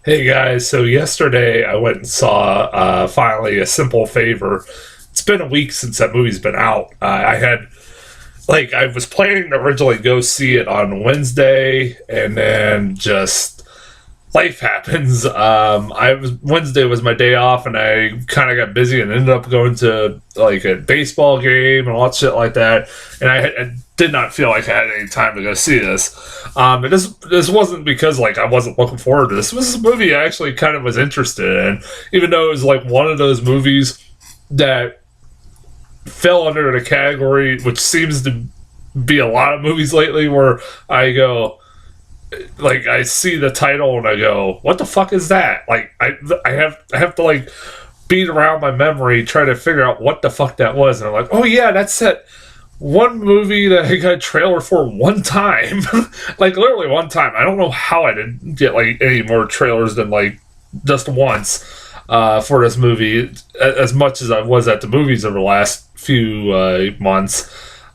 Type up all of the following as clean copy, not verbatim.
Hey guys, so yesterday I went and saw finally A Simple Favor. It's been a week since that movie's been out. I was planning to originally go see it on Wednesday, and then just life happens. Wednesday was my day off, and I kind of got busy and ended up going to like a baseball game and all that shit like that. And I did not feel like I had any time to go see this. And this wasn't because like I wasn't looking forward to this. This was a movie I actually kind of was interested in, even though it was like one of those movies that fell under the category, which seems to be a lot of movies lately, where I go, like, I see the title and I go, what the fuck is that? Like, I have to like beat around my memory trying to figure out what the fuck that was, and I'm like, oh yeah, that's that one movie that I got a trailer for one time. Like, literally one time. I don't know how I didn't get like any more trailers than like just once for this movie, as much as I was at the movies over the last few months.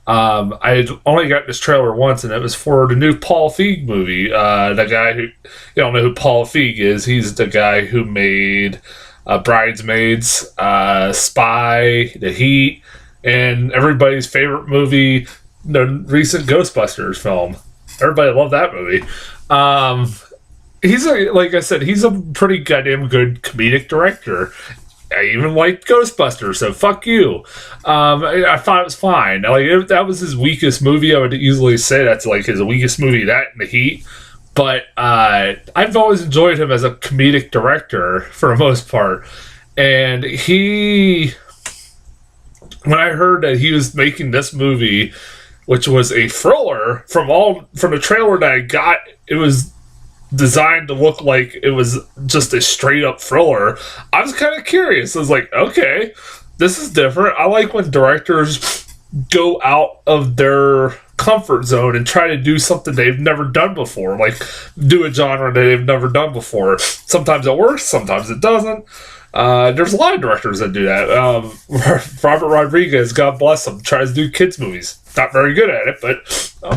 I had only got this trailer once, and it was for the new Paul Feig movie. The guy who, you don't know who Paul Feig is, he's the guy who made Bridesmaids, Spy, The Heat, and everybody's favorite movie, the recent Ghostbusters film. Everybody loved that movie. Like I said, he's a pretty goddamn good comedic director. I even liked Ghostbusters, so fuck you. I thought it was fine. Like, if that was his weakest movie, I would easily say that's like his weakest movie, that and The Heat. But I've always enjoyed him as a comedic director for the most part. And when I heard that he was making this movie, which was a thriller, from the trailer that I got, it was designed to look like it was just a straight up thriller. I was kind of curious. I was like, okay, this is different. I like when directors go out of their comfort zone and try to do something they've never done before, like do a genre that they've never done before. Sometimes it works, sometimes it doesn't. There's a lot of directors that do that. Robert Rodriguez, God bless him, tries to do kids movies. Not very good at it, but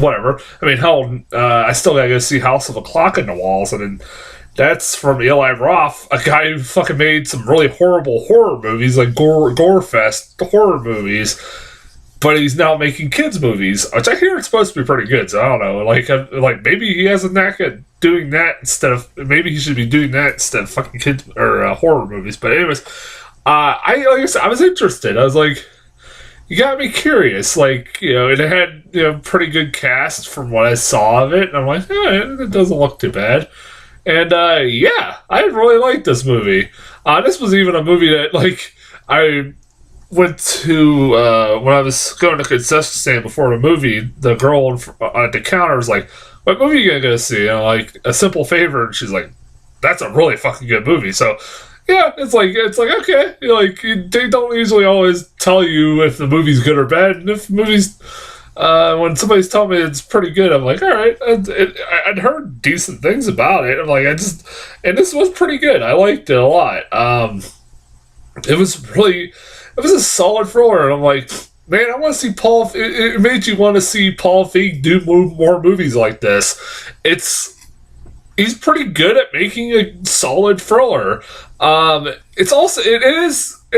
whatever. I mean, hell, I still gotta go see House of a Clock in the Walls, and then that's from Eli Roth, a guy who fucking made some really horrible horror movies, like gore fest horror movies. But he's now making kids movies, which I hear it's supposed to be pretty good. So I don't know, like maybe he has a knack at doing that maybe he should be doing that instead of fucking kids or horror movies. But anyways, like I said, I was interested. I was like, you got me curious. Like, it had pretty good cast from what I saw of it, and I'm like, it doesn't look too bad. And yeah, I really liked this movie. This was even a movie that like I went to when I was going to concession stand before the movie. The girl at the counter was like, "What movie are you gonna go see?" And I'm like, A Simple Favor, and she's like, "That's a really fucking good movie." So yeah, it's like okay, they don't usually always tell you if the movie's good or bad, and if the movie's when somebody's telling me it's pretty good, I'm like, all right. I'd heard decent things about it. I'm like, and this was pretty good. I liked it a lot. It was a solid thriller, and I'm like, man, I want to see Paul. It made you want to see Paul Feig do more movies like this. He's pretty good at making a solid thriller. It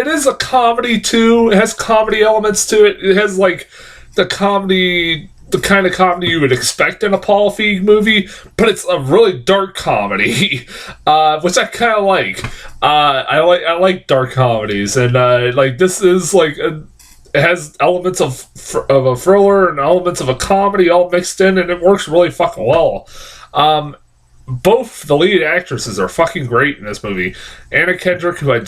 is a comedy too. It has comedy elements to it. It has like the kind of comedy you would expect in a Paul Feig movie, but it's a really dark comedy, which I kind of like. I like dark comedies, and like this is like it has elements of a thriller and elements of a comedy all mixed in, and it works really fucking well. Both the lead actresses are fucking great in this movie. Anna Kendrick, who I've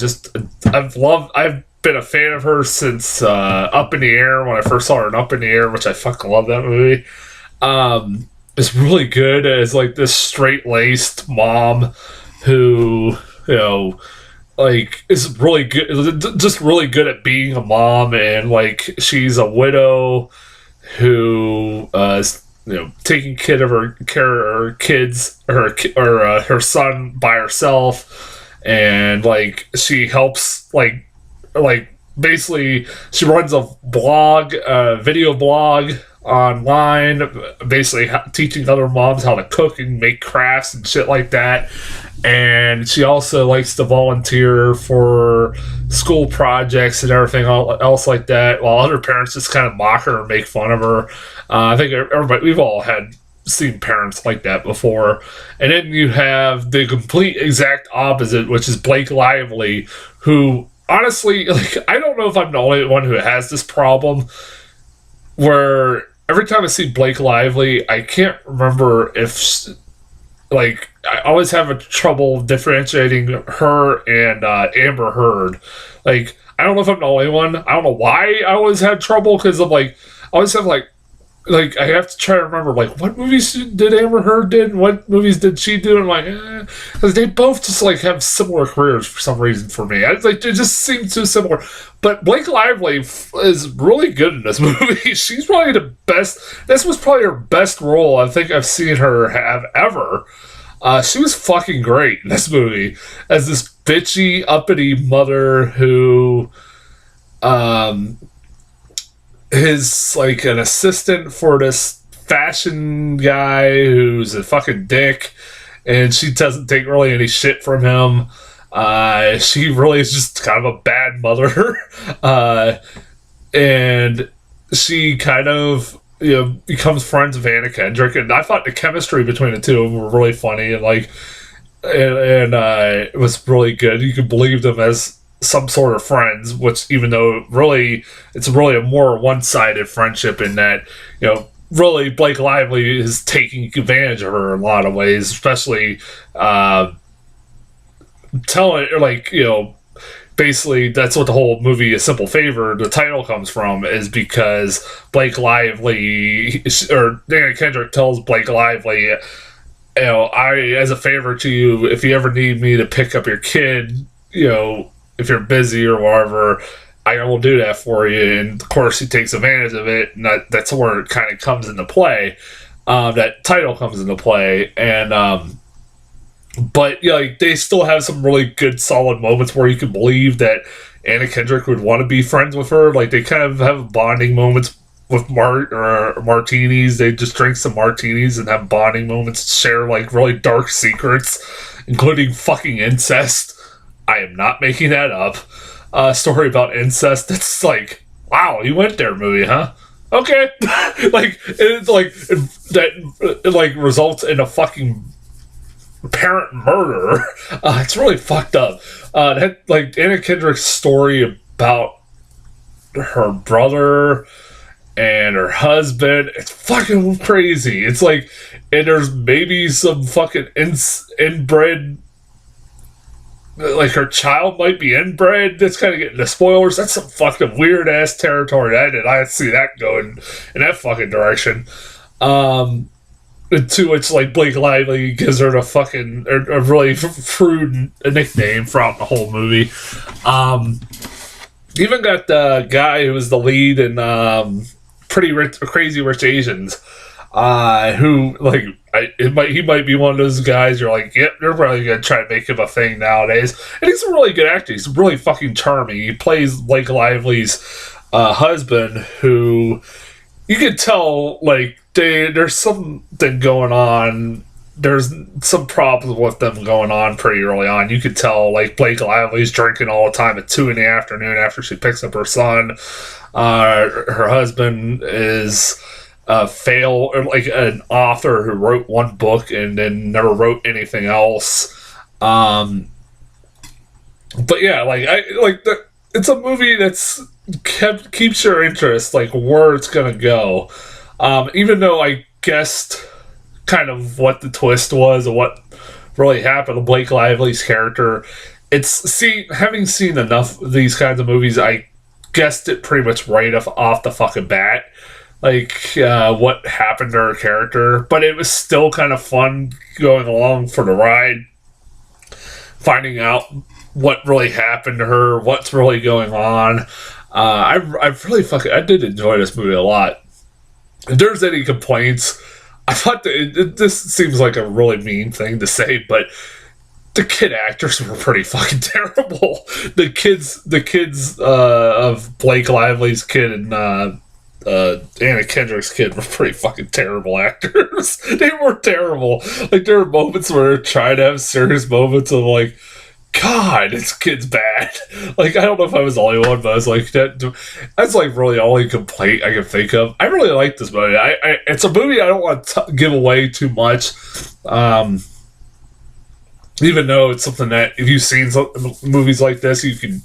been a fan of her since Up in the Air, when I first saw her in Up in the Air, which I fucking love that movie. Is really good as like this straight-laced mom who, like, is really good, just really good at being a mom, and like she's a widow who is taking care of her kids, or her son by herself, and like she helps like basically she runs a video blog online, basically teaching other moms how to cook and make crafts and shit like that. And she also likes to volunteer for school projects and everything else like that, while other parents just kind of mock her and make fun of her. I think everybody, we've all had seen parents like that before. And then you have the complete exact opposite, which is Blake Lively, who honestly, like, I don't know if I'm the only one who has this problem, where every time I see Blake Lively, I can't remember if, like, I always have a trouble differentiating her and Amber Heard. Like, I don't know if I'm the only one. I don't know why I always had trouble, because I'm like, I always have like I have to try to remember, like, what movies did Amber Heard did and what movies did she do, and I'm like, because they both just like have similar careers for some reason for me. Like, they just seem too similar. But Blake Lively is really good in this movie. She's probably the best. This was probably her best role I think I've seen her have ever. She was fucking great in this movie as this bitchy, uppity mother who is like an assistant for this fashion guy who's a fucking dick, and she doesn't take really any shit from him. She really is just kind of a bad mother. And she kind of, you know, becomes friends with Anna Kendrick, and I thought the chemistry between the two of them were really funny, and like, and it was really good. You could believe them as some sort of friends, which, even though really it's really a more one-sided friendship in that, you know, really Blake Lively is taking advantage of her in a lot of ways, especially telling, like, you know, basically that's what the whole movie A Simple Favor, the title, comes from, is because Blake Lively, or Anna Kendrick, tells Blake Lively, you know, as a favor to you, if you ever need me to pick up your kid, you know, if you're busy or whatever, I will do that for you. And of course, he takes advantage of it, and that's where it kind of comes into play. That title comes into play, and but yeah, like, they still have some really good, solid moments where you can believe that Anna Kendrick would want to be friends with her. Like, they kind of have bonding moments with martinis. They just drink some martinis and have bonding moments, share like really dark secrets, including fucking incest. I am not making that up. A story about incest. It's like, wow, you went there, movie, huh? Okay. Like, it's like that. It like results in a fucking parent murder. It's really fucked up. That, like, Anna Kendrick's story about her brother and her husband, it's fucking crazy. It's like, and there's maybe some fucking inbred, like, her child might be inbred. That's kind of getting the spoilers. That's some fucking weird ass territory. I see that going in that fucking direction. To which, like, Blake Lively gives her a really crude nickname throughout the whole movie. Even got the guy who was the lead in Crazy Rich Asians, who, like, he might be one of those guys you're like, yep, they're probably gonna try to make him a thing nowadays. And he's a really good actor. He's really fucking charming. He plays Blake Lively's husband, who you could tell, like, there's something going on. There's some problems with them going on pretty early on. You could tell, like, Blake Lively's drinking all the time at 2 PM after she picks up her son. Her husband is like an author who wrote one book and then never wrote anything else. But yeah, it's a movie that's keeps your interest, like, where it's gonna go. Even though I guessed kind of what the twist was and what really happened to Blake Lively's character, having seen enough of these kinds of movies, I guessed it pretty much right off the fucking bat, like, what happened to her character. But it was still kind of fun going along for the ride, finding out what really happened to her, what's really going on. I did enjoy this movie a lot. If there's any complaints, I thought that this seems like a really mean thing to say, but the kid actors were pretty fucking terrible. The kids of Blake Lively's kid and Anna Kendrick's kid were pretty fucking terrible actors. They were terrible. Like, there were moments where they're trying to have serious moments of like, God, this kid's bad. Like, I don't know if I was the only one, but I was like, that's like really the only complaint I can think of. I really like this movie. It's a movie I don't want to give away too much. Even though it's something that if you've seen movies like this, you can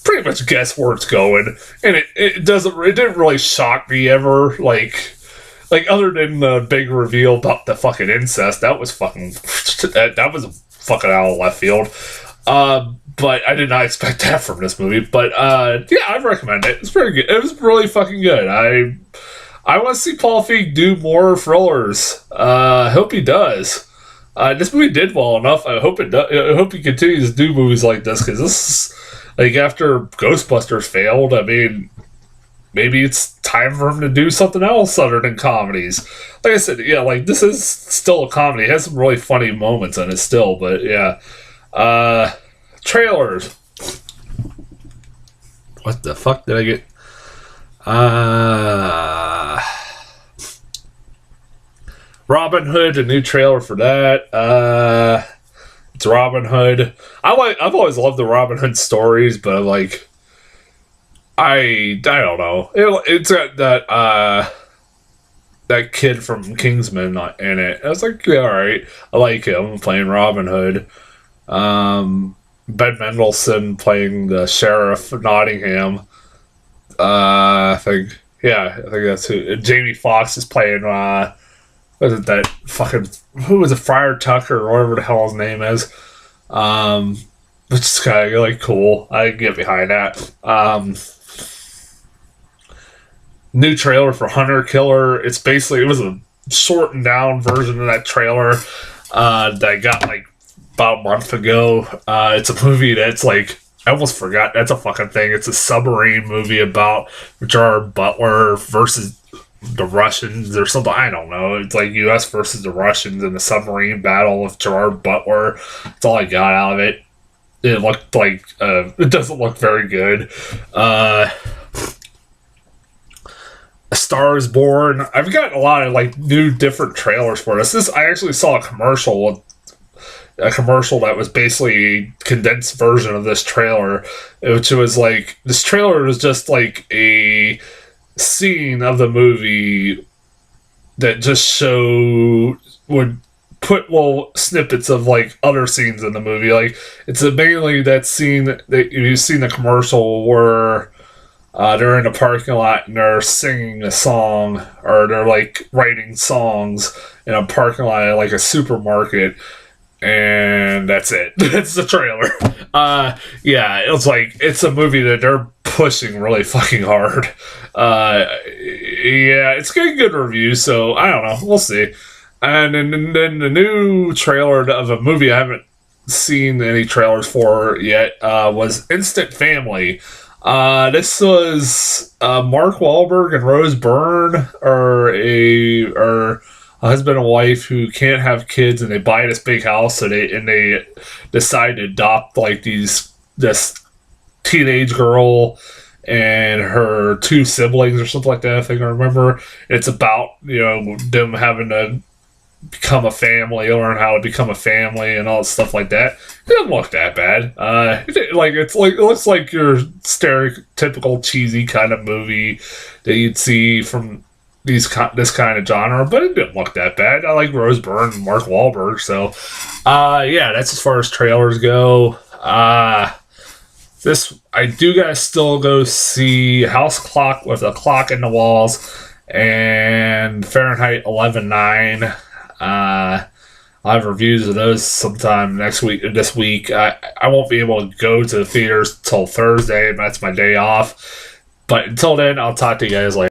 pretty much guess where it's going, and it didn't really shock me ever. Like other than the big reveal about the fucking incest, that was fucking fucking out of left field. But I did not expect that from this movie. But yeah, I'd recommend it. It's pretty good. It was really fucking good. I want to see Paul Feig do more thrillers. I hope he does. This movie did well enough. I hope it does. I hope he continues to do movies like this, because this is like, after Ghostbusters failed, I mean, maybe it's time for him to do something else other than comedies. Like I said, yeah, like, this is still a comedy. It has some really funny moments in it still, but yeah. Trailers. What the fuck did I get? Robin Hood, a new trailer for that. It's Robin Hood. I've always loved the Robin Hood stories, but like, I don't know. It's got that kid from Kingsman in it. I was like, yeah, all right. I like him playing Robin Hood. Ben Mendelsohn playing the sheriff of Nottingham. I think that's who. Jamie Foxx is playing. Wasn't that fucking, who was it, Friar Tucker or whatever the hell his name is? Which is kind of like cool. I can get behind that. New trailer for Hunter Killer. It was a shortened down version of that trailer that I got like about a month ago. It's a movie that's like, I almost forgot that's a fucking thing. It's a submarine movie about Gerard Butler versus the Russians or something. I don't know. It's like U.S. versus the Russians in the submarine battle with Gerard Butler. That's all I got out of it. It looked like, it doesn't look very good. A Star is Born. I've got a lot of like new different trailers for this. I actually saw a commercial that was basically a condensed version of this trailer, which was like, this trailer was just like a scene of the movie that just would put little snippets of like other scenes in the movie. Like, it's mainly that scene that you've seen the commercial where they're in a parking lot and they're singing a song, or they're like writing songs in a parking lot at like a supermarket, and that's it. That's the trailer. Yeah, it's a movie that they're pushing really fucking hard. Yeah, it's getting good reviews, so I don't know. We'll see. And then the new trailer of a movie I haven't seen any trailers for yet was Instant Family. This was Mark Wahlberg and Rose Byrne are a husband and wife who can't have kids, and they buy this big house, so they decide to adopt like this teenage girl and her two siblings or something like that, I think I remember. It's about, them having to become a family, learn how to become a family and all stuff like that. It doesn't look that bad. It looks like your stereotypical cheesy kind of movie that you'd see from this kind of genre, but it didn't look that bad. I like Rose Byrne and Mark Wahlberg, so yeah, that's as far as trailers go. I do gotta still go see House Clock with a Clock in the Walls and Fahrenheit 11/9. I'll have reviews of those sometime this week. I won't be able to go to the theaters till Thursday, and that's my day off. But until then, I'll talk to you guys later.